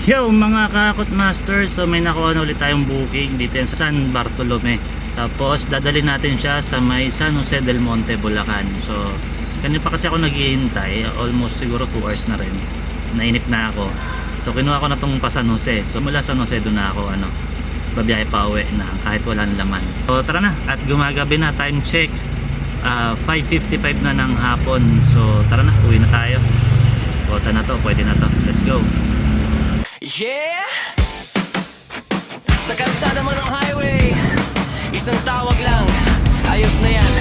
Yo mga kakot master, so may nakuha na ulit tayong booking dito sa San Bartolome. Tapos dadalhin natin siya sa may San Jose del Monte, Bulacan. So kanina pa kasi ako naghihintay, almost siguro 2 hours na rin. Nainip na ako. So kinuha ko na tong pa San Jose. So mula San Jose doon na ako babiyahe pa uwi na kahit walang laman. So tara na, at gumagabi na, time check 5:55 na ng hapon. So tara na, uwi na tayo. Kota na to, pwede na to. Let's go. Yeah! Sa kalsada man ng highway, isang tawag lang, ayos na yan.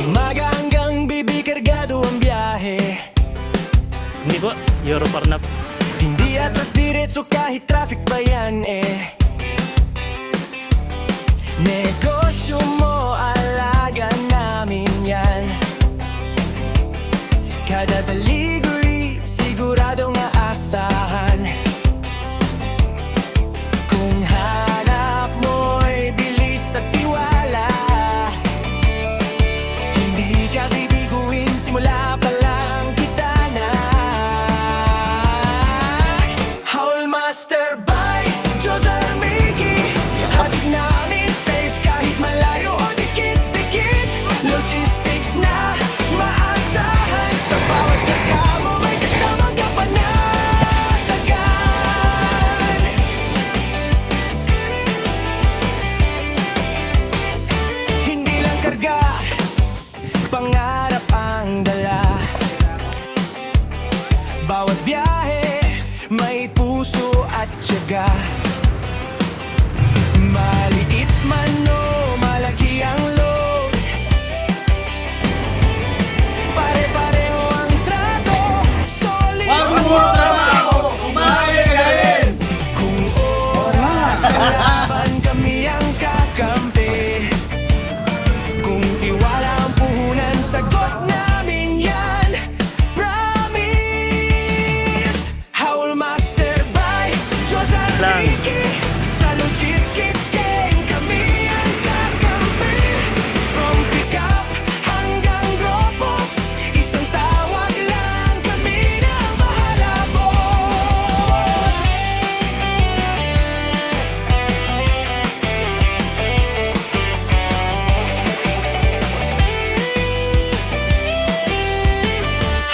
Umaga hanggang bibi, kargado ang biyahe. Hindi po, Europarnap. Hindi atras diretso kahit traffic pa yan eh. Negosyo mo, alaga namin yan. Kada delivery, siguradong aasahan. Kung hanap mo'y bilis at tiwala, hindi ka bibiguin, simula pa lang kita na. Howl Master by Josar Mickey, hatid namin safe kahit malayo o dikit-dikit. Logistics na maasahan, sa bawat karga mo may kasamang kapanatagan. Hindi lang karga, pangarap ang dala. Bawat biyahe may puso at tiyaga. Maliit man o malaki ang load, pare-pareho ang trato, solid ang trabaho, umahalin. Kung oras sa laban, kami ang kakampi. Kung tiwala ang puhunan, sagot namin yan, promise. Howl Master by Josar Lang. Mickey, sa logistics game kami ang kakampi. From pick up hanggang drop off, isang tawag lang, kami na bahala, boss.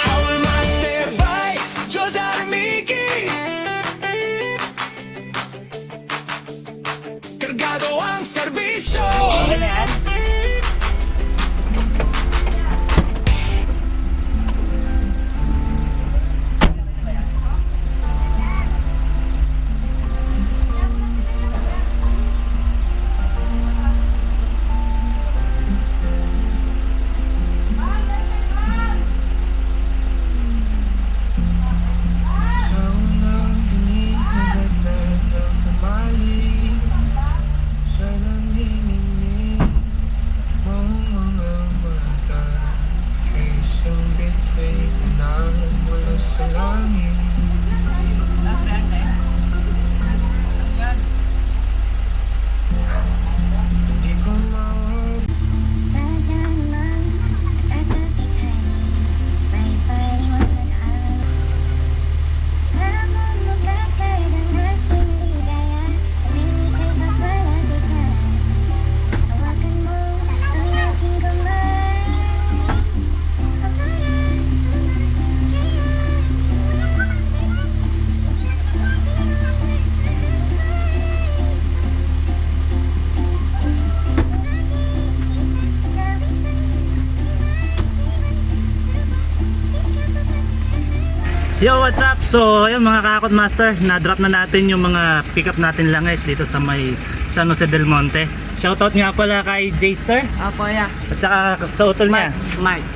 Howl Master by Josar Mickey, kargado ang serbisyo. Walang dinig na dagdag ng pumaling sa nanginginig mong mga mata. Kay isang bituin unahan mula sa langit. Hindi ko mawag Sadyang nagkakapitan, may paliwanag. Namumugakay ng aking ligaya, sa piling ay magmalapit na. Hawakan mo ang aking kamay, ang parang Yo, what's up? So ayun mga kakot master, na-drop na natin yung mga pick-up natin lang guys dito sa may San Jose del Monte. Shoutout nga pala kay J-Star Apo, yeah. at saka sa utol niya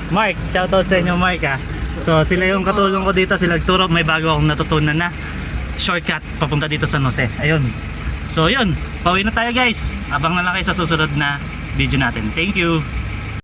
Mark, shoutout sa inyo Mark ha. So sila yung katulong ko dito, sila nagturo, may bago akong natutunan na shortcut papunta dito sa San Jose. Ayun. So yun, pauwi na tayo guys. Abang na lang kayo sa susunod na video natin. Thank you.